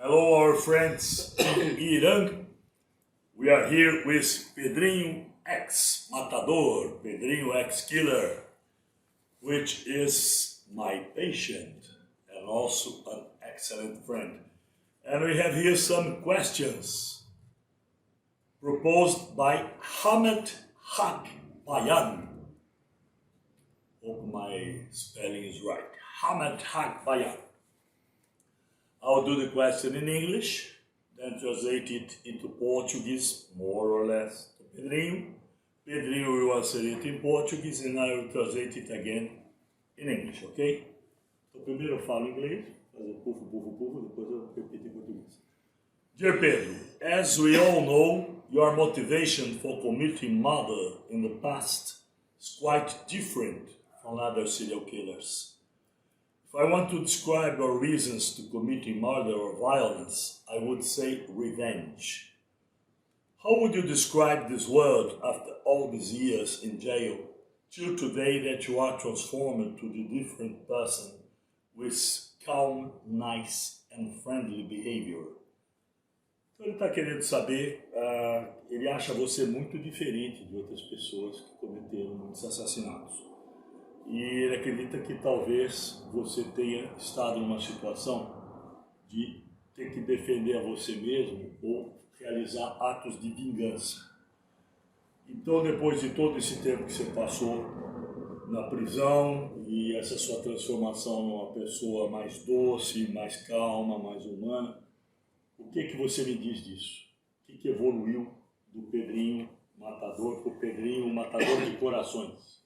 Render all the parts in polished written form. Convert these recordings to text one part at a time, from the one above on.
Hello, our friends in Iran. We are here with Pedrinho X Matador, Pedrinho X Killer, which is my patient and also an excellent friend. And we have here some questions proposed by Hamid Bayan. Hope my spelling is right. Hamid Bayan. I'll do the question in English, then translate it into Portuguese, more or less, to Pedrinho. Pedrinho will answer it in Portuguese, and I will translate it again in English, ok? Então, primeiro eu falo em inglês, fazer pufo, depois eu repito em português. Dear Pedro, as we all know, your motivation for committing murder in the past is quite different from other serial killers. If I want to describe your reasons to committing murder or violence, I would say revenge. How would you describe this word after all these years in jail, till today that you are transformed to the different person with calm, nice and friendly behavior? Então ele está querendo saber, ele acha você muito diferente de outras pessoas que cometeram muitos assassinatos. E ele acredita que talvez você tenha estado numa situação de ter que defender a você mesmo ou realizar atos de vingança. Então, depois de todo esse tempo que você passou na prisão e essa sua transformação numa pessoa mais doce, mais calma, mais humana, o que você me diz disso? O que evoluiu do Pedrinho matador para o Pedrinho matador de corações?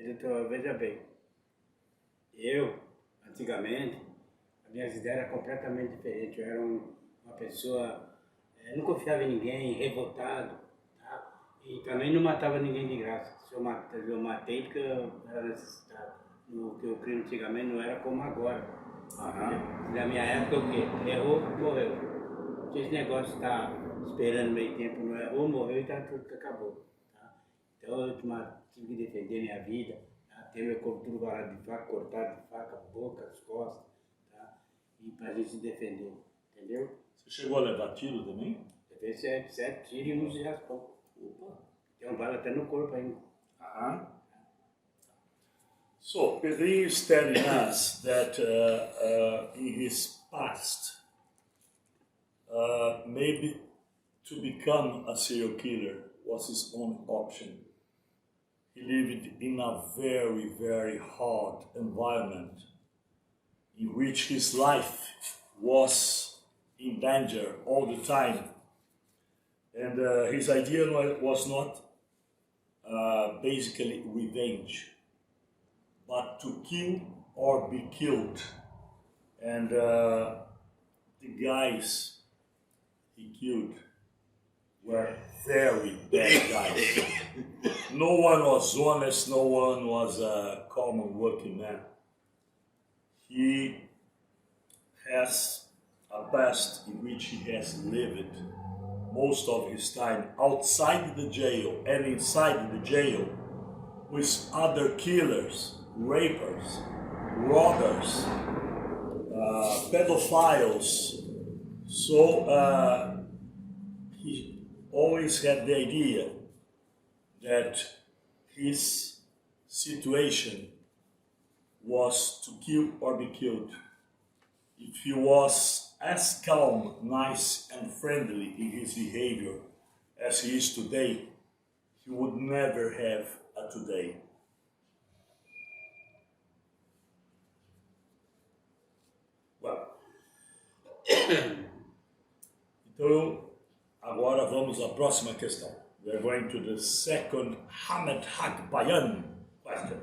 Então, veja bem, eu, antigamente, a minha ideia era completamente diferente. Eu era uma pessoa, não confiava em ninguém, revoltado, tá? E também não matava ninguém de graça. Se eu matei porque eu era necessitado. O que eu creio antigamente não era como agora. Na minha época, o quê? Errou, morreu. Esse negócio de estar esperando meio tempo, não errou, morreu e tá tudo que acabou. Tá? Então, eu tive que defender minha vida, tá? Ter meu corpo tudo varado de faca, cortado de faca, a boca, as costas, tá? E pra gente se defender, entendeu? Você chegou a levar tiro também? Levei 7 tiros e uns de raspão. Opa! Tem um bala até no corpo ainda. So, Pedrinho is telling us that in his past, maybe to become a serial killer was his only option. He lived in a very, very hard environment in which his life was in danger all the time. And his idea was not basically revenge, but to kill or be killed. And the guys he killed were very bad guys. No one was honest, no one was a common working man. He has a past in which he has lived most of his time outside the jail and inside the jail with other killers, rapers, robbers, pedophiles. So he always had the idea that his situation was to kill or be killed. If he was as calm, nice and friendly in his behavior as he is today, he would never have a today. Well, então, agora vamos à próxima questão. We are going to the second Hamid Bayan question.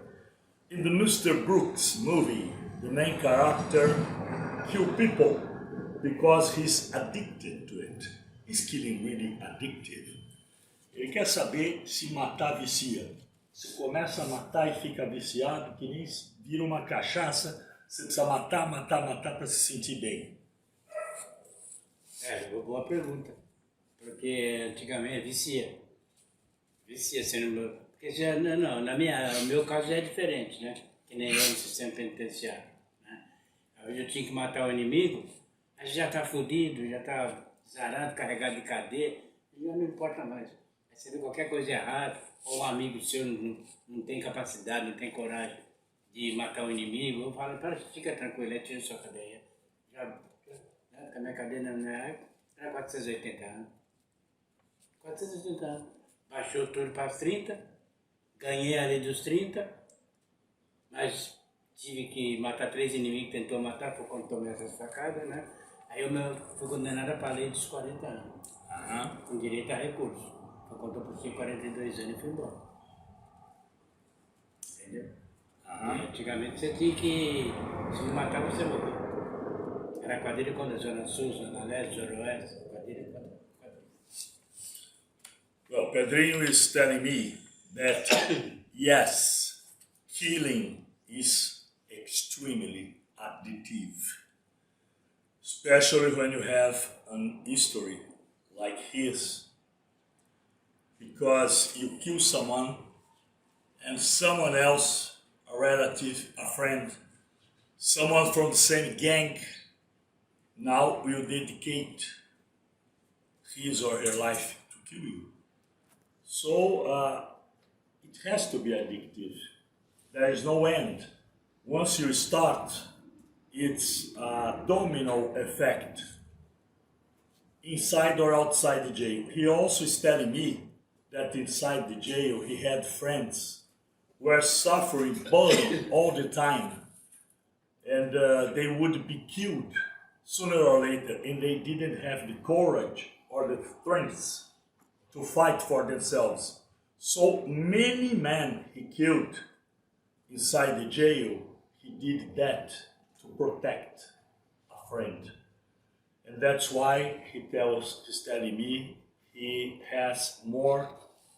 In the Mr. Brooks movie, the main character kills people because he's addicted to it. Is killing really addictive? Ele quer saber se matar vicia. Você começa a matar e fica viciado, que nem vira uma cachaça, você precisa matar para se sentir bem. Boa pergunta. Porque antigamente vicia, sendo, porque já, no meu caso já é diferente, né? Que nem eu no sistema penitenciário, né? Hoje eu tinha que matar o inimigo, a gente já está fudido, já está zarado, carregado de cadeia, e já não importa mais. Aí você vê qualquer coisa errada, ou um amigo seu não tem capacidade, não tem coragem de matar o inimigo, eu falo, para, fica tranquilo, tira sua cadeia. Já, a minha cadeia era 480 anos. 480 anos. Baixou tudo para os 30, ganhei ali dos 30, mas tive que matar 3 inimigos que tentou matar, foi quando tomei essas facadas, né? Aí eu fui condenado para a lei dos 40 anos, com direito a recurso. Foi quando eu passei 42 anos e fui embora. Entendeu? Antigamente você tinha que, se não matar, você morreu. Era quadrilha contra a Zona Sul, Zona Leste, Zona Oeste, quadrilha contra. Well, Pedrinho is telling me that yes, killing is extremely addictive, especially when you have an history like his, because you kill someone and someone else, a relative, a friend, someone from the same gang, now will dedicate his or her life to kill you. So it has to be addictive. There is no end. Once you start, it's a domino effect, inside or outside the jail. He also is telling me that inside the jail he had friends who were suffering bullying all the time, and they would be killed sooner or later, and they didn't have the courage or the strength to fight for themselves. So many men he killed inside the jail, he did that to protect a friend. And that's why he's telling me he has more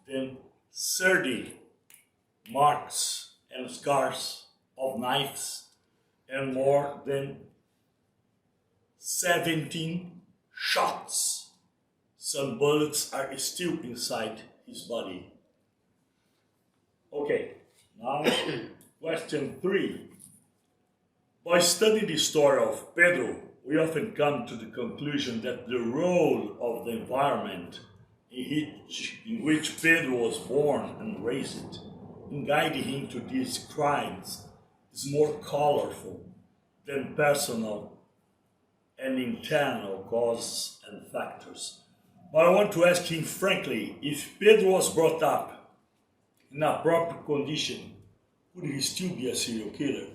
than 30 marks and scars of knives and more than 17 shots. Some bullets are still inside his body. Okay, now question 3. By studying the story of Pedro, we often come to the conclusion that the role of the environment in which Pedro was born and raised in guiding him to these crimes is more colorful than personal and internal causes and factors. But I want to ask him frankly, if Pedro was brought up in a proper condition, would he still be a serial killer?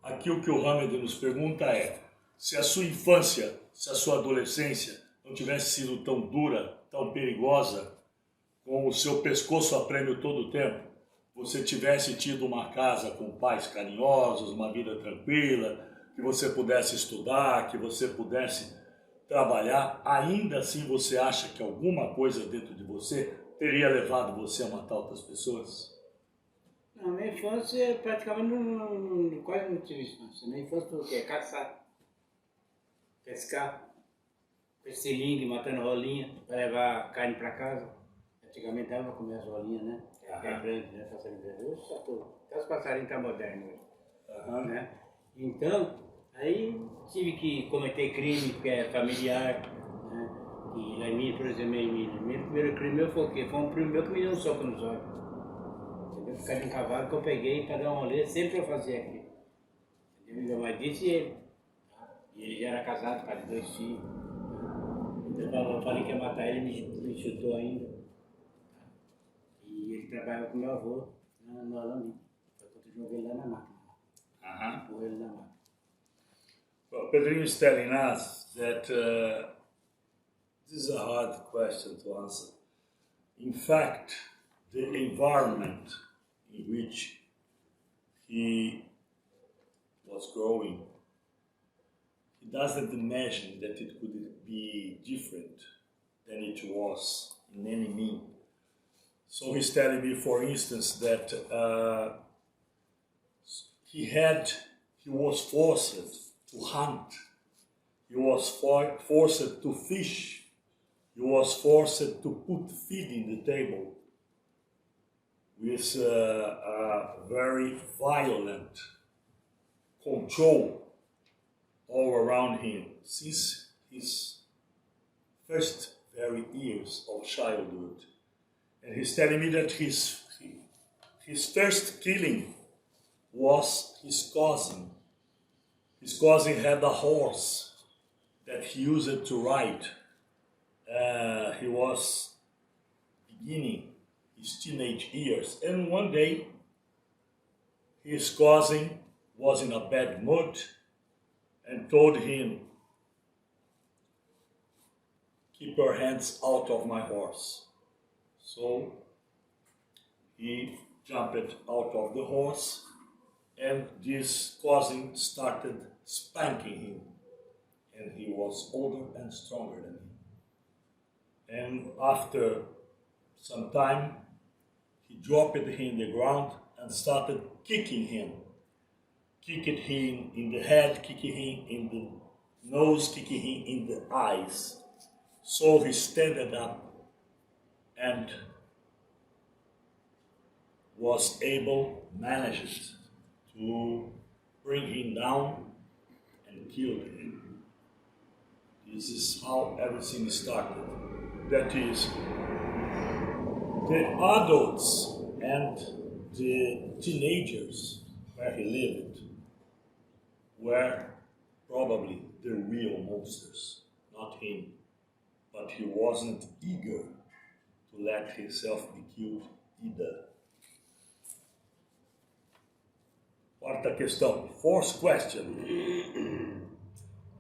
Aqui o que o Hamid nos pergunta é, se a sua infância, se a sua adolescência não tivesse sido tão dura, tão perigosa, com o seu pescoço a prêmio todo o tempo, você tivesse tido uma casa com pais carinhosos, uma vida tranquila, que você pudesse estudar, que você pudesse trabalhar, ainda assim você acha que alguma coisa dentro de você teria levado você a matar outras pessoas? Na minha infância, praticamente quase não tive infância. Na minha infância foi o quê? Caçar, pescar, com estilingue, matando rolinha, para levar carne para casa. Antigamente dava para comer as rolinhas, né? É grande, né? Passarinho grande. Hoje só tudo. Até os passarinhos estão modernos hoje. Né? Então, aí tive que cometer crime, porque é familiar. Né? E lá em Minas, por exemplo, meu primeiro crime meu foi o quê? Foi um primo meu que me deu um soco nos olhos. Ficar de um cavalo que eu peguei para dar uma rolê, sempre eu fazia aquilo. Meu mãe disse ele. E ele já era casado, pai de 2 filhos. Então eu falei que ia matar ele, ele me chutou ainda. E ele trabalhava com meu avô no Alambi. Foi quando eu joguei ele lá na máquina. Empurrei ele na máquina. Well, Pedrinho is telling us that this is a hard question to answer. In fact, the environment in which he was growing, he doesn't imagine that it could be different than it was in any mean. So he's telling me, for instance, that he was forced to hunt, he was forced to fish, he was forced to put feed in the table, with a very violent control all around him since his first very years of childhood. And he's telling me that his first killing was his cousin. His cousin had a horse that he used to ride. He was beginning his teenage years, and one day his cousin was in a bad mood and told him, "Keep your hands out of my horse." So he jumped out of the horse, and this cousin started spanking him, and he was older and stronger than him. And after some time, he dropped him in the ground and started kicking him in the head, kicking him in the nose, kicking him in the eyes. So he stood up and was managed to bring him down and kill him. This is how everything started. That is, the adults and the teenagers where he lived were probably the real monsters, not him. But he wasn't eager to let himself be killed either. Quarta questão, fourth question.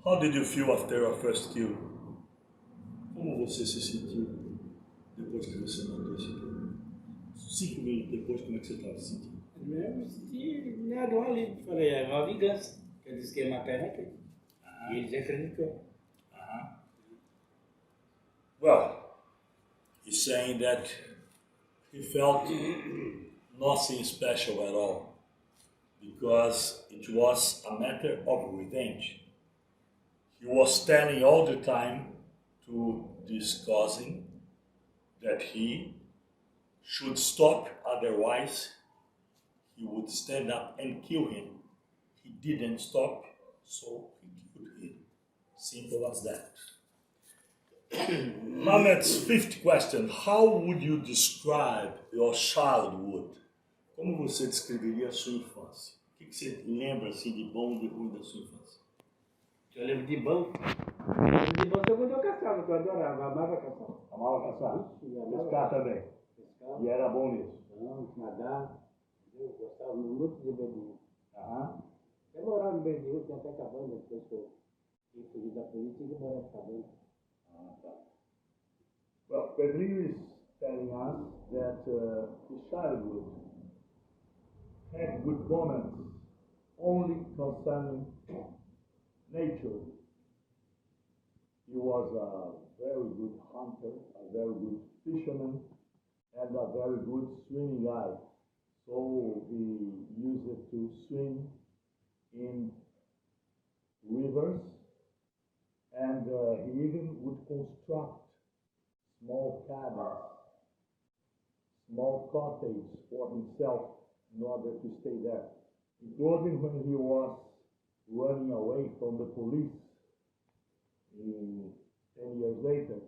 How did you feel after your first kill? Como você se sentiu depois que você matou esse cara? 5 minutos depois, como é que você estava se sentindo? Eu me senti nada ali. Falei, é uma vingança. Eu disse que ia matar ele. E ele acreditou. Well, he's saying that he felt nothing special at all because it was a matter of revenge. He was telling all the time to this cousin that he should stop, otherwise he would stand up and kill him. He didn't stop, so he killed him. Simple as that. Hamed's fifth question: how would you describe your childhood? Como você descreveria a sua infância? O que você lembra assim de bom e de ruim da sua infância? Eu lembro de bom. Eu lembro de bom quando eu caçava, que eu adorava, amava caçar. Amava caçar? Pescar também? Pescar. E era bom nisso? Não, nadar. Eu gostava muito de Pedrinho. Eu morava em Pedrinho, tinha até cabana, depois que eu fugi da polícia e morava em cabana. Well, Pedrinho is telling us that his childhood had good moments only concerning nature. He was a very good hunter, a very good fisherman, and a very good swimming guy. So he used it to swim in rivers, and he even would construct small cabins, small cottages for himself in order to stay there. Including when he was running away from the police 10 years later,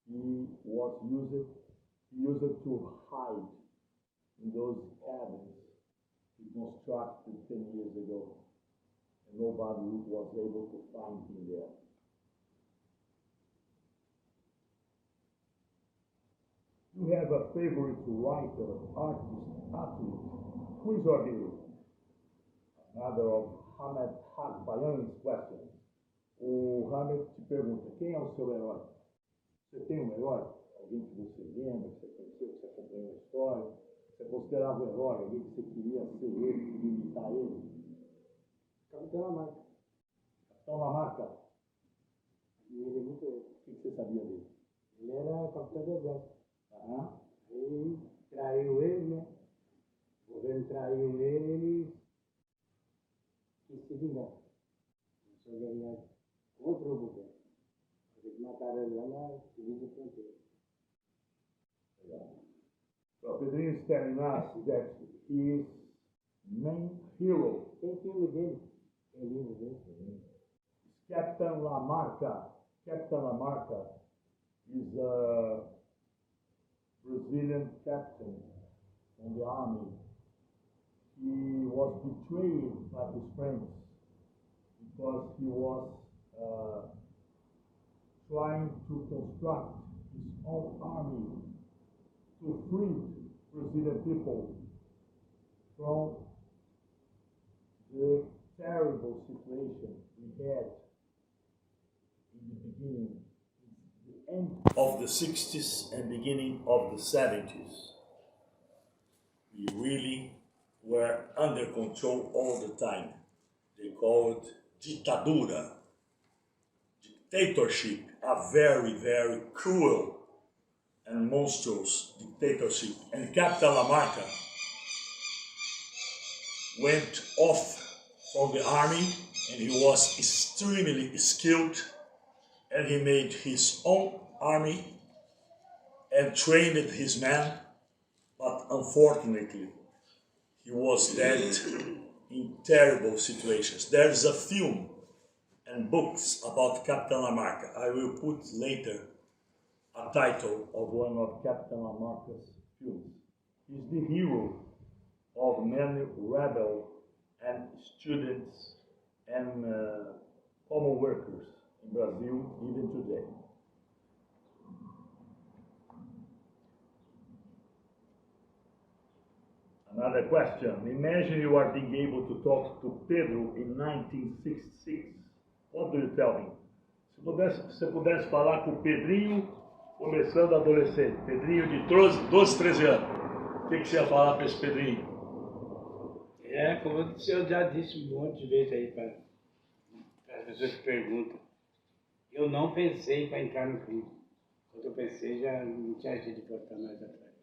he used it to hide in those cabins he constructed 10 years ago, and nobody was able to find him there. You have a favorite writer, artist, athlete. Who is your hero? Another of Hamed's questions. O Hamed te pergunta, quem é o seu herói? Você tem um herói? Alguém que você lembra, que você conheceu, que você acompanhou a história? Você considerava um herói, alguém que você queria ser ele, queria imitar ele? Capitão Lamarca. Capitão Lamarca? E ele é muito... O que você sabia dele? Ele era capitão do exército. Aí traiu ele, né? O governo traiu ele e se vingar. Começou a ganhar contra o governo. Eles mataram ele lá na divisa fronteira. So Pedrinho is telling us that his main hero. Tem filme dele, tem livro dele. Captain Lamarca. Captain Lamarca is a Brazilian captain in the army. He was betrayed by his friends because he was trying to construct his own army to free Brazilian people from the terrible situation we had in the beginning, the end of the 60s and beginning of the 70s. We really were under control all the time. They call it ditadura, dictatorship, a very, very cruel and monstrous dictatorship. And Captain Lamarca went off from the army, and he was extremely skilled, and he made his own army and trained his men, but unfortunately he was dead in terrible situations. There is a film and books about Captain Lamarca. I will put later a title of one of Captain Lamarca's films. He's the hero of many rebel and students and common workers in Brazil even today. Another question. Imagine you are being able to talk to Pedro in 1966. What do you tell him? Se você pudesse falar com o Pedrinho, começando adolescente, Pedrinho de 12, 13 anos, o que você ia falar para esse Pedrinho? Como eu já disse um monte de vezes aí para as pessoas que perguntam. Eu não pensei para entrar no crime. Quando eu pensei, já não tinha jeito de voltar mais atrás.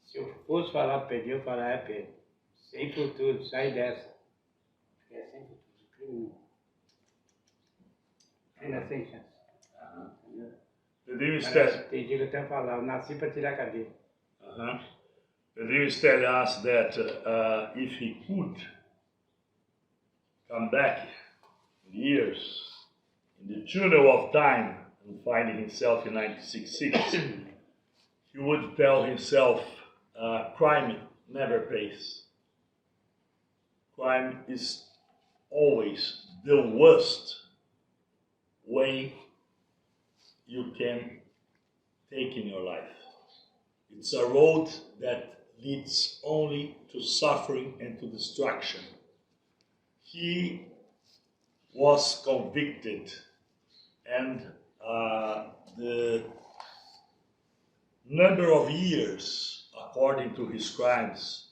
Se eu fosse falar para Pedro, eu falar, Pedro, sem futuro, sai dessa. Porque é sem futuro, crime não é sem chance. Pedrinho tem dia que eu até falar, eu nasci para tirar a cadeira. Pedrinho tell us that if he could come back in years, in the tunnel of time, and find himself in 1966, he would tell himself, crime never pays. Crime is always the worst way you can take in your life. It's a road that leads only to suffering and to destruction. He was convicted, and the number of years, according to his crimes,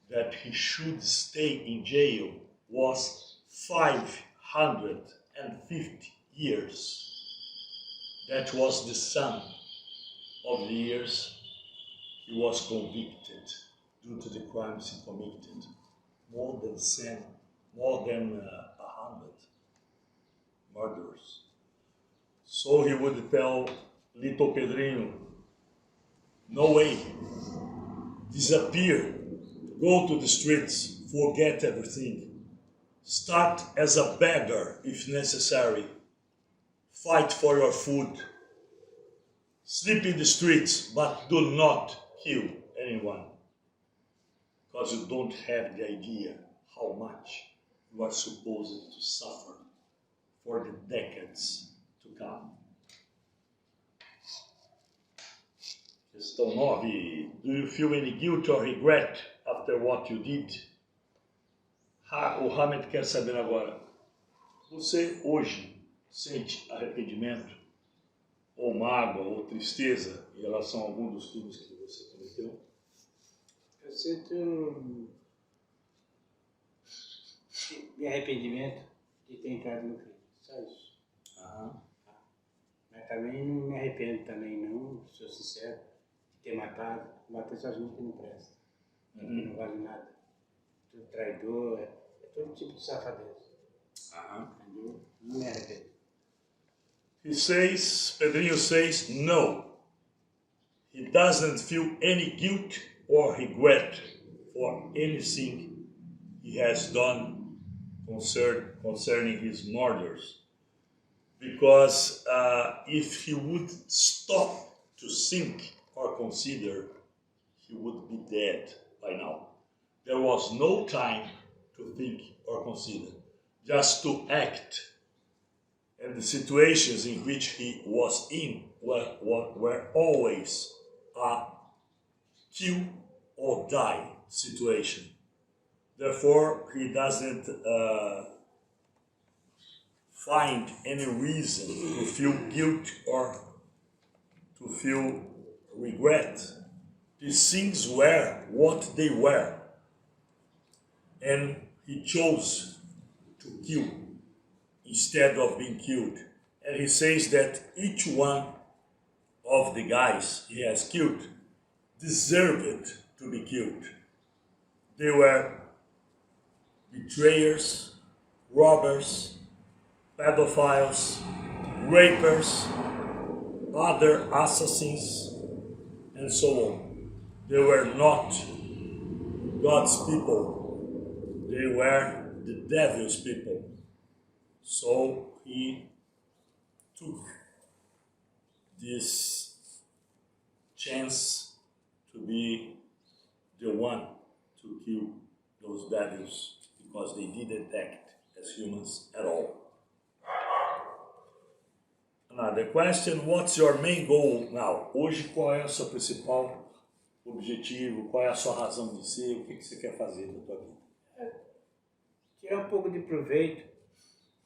that he should stay in jail was 550 years. That was the sum of the years he was convicted due to the crimes he committed. More than 100 murders. So he would tell little Pedrinho, no way, disappear, go to the streets, forget everything. Start as a beggar if necessary. Fight for your food. Sleep in the streets, but do not kill anyone. Because you don't have the idea how much you are supposed to suffer for the decades to come. Questão 9. Do you feel any guilt or regret after what you did? O Hamid quer saber agora. Você hoje sente arrependimento, ou mágoa, ou tristeza em relação a algum dos crimes que você cometeu? Eu sinto de arrependimento de ter entrado no crime, só isso. Mas também não me arrependo também não, sou sincero, de ter matado. Matar essas gente que não presta, que não vale nada. Tudo traidor, é todo tipo de safadeza. Entendeu? Não me arrependo. He says, Pedrinho says, no. He doesn't feel any guilt or regret for anything he has done concerning his murders. because if he would stop to think or consider, he would be dead by now. There was no time to think or consider, just to act. And the situations in which he was in were always a kill or die situation. Therefore, he doesn't find any reason to feel guilt or to feel regret. These things were what they were. And he chose to kill instead of being killed. And he says that each one of the guys he has killed deserved to be killed. They were betrayers, robbers, pedophiles, rapers, other assassins, and so on. They were not God's people. They were the devil's people. So he took this chance to be the one to kill those devils because they didn't act as humans at all. Another question, what's your main goal now? Hoje, qual é o seu principal objetivo? Qual é a sua razão de ser? O que você quer fazer na tua vida? Tirar pouco de proveito,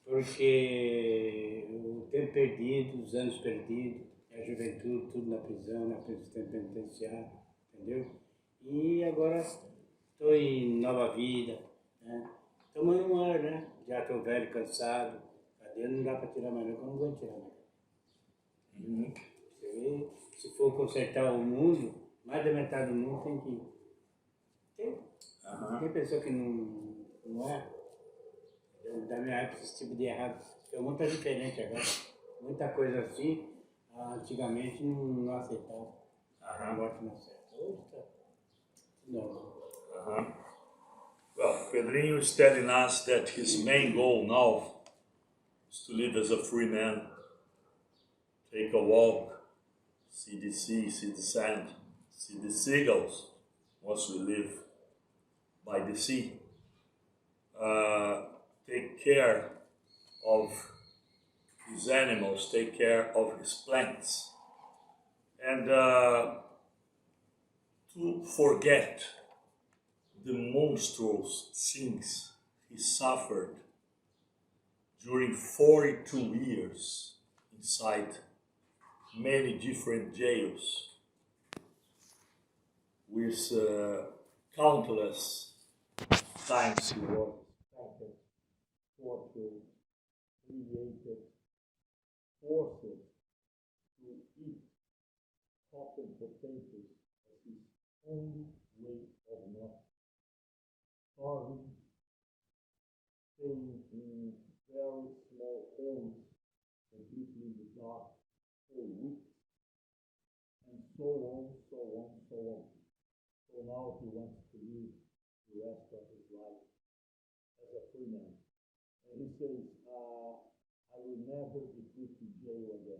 porque o tempo perdido, os anos perdidos, a juventude, tudo na prisão, na prisão penitenciária, entendeu? E agora estou em nova vida, né? Tomando um ar, né? Já estou velho, cansado, cadê? Não dá para tirar mais, não, eu não vou tirar mais. Se for consertar o mundo, mais da metade do mundo tem que ir. Tem pessoa que não é. Da minha época, esse tipo de errado. Tem muita diferente agora. Muita coisa assim, antigamente não aceitava. Agora não aceita. Não. Well, Pedrinho is telling us that his main goal now is to live as a free man. Take a walk, see the sea, see the sand, see the seagulls once we live by the sea. Take care of his animals, take care of his plants, and to forget the monstrous things he suffered during 42 years inside many different jails with countless times he was tortured, humiliated, forced to eat cotton potatoes as his only way of life, starving, staying in very small homes, completely in the dark, for weeks, and so on. So now he wants to live the rest of his life as a free man. And he says, I will never be put to jail again.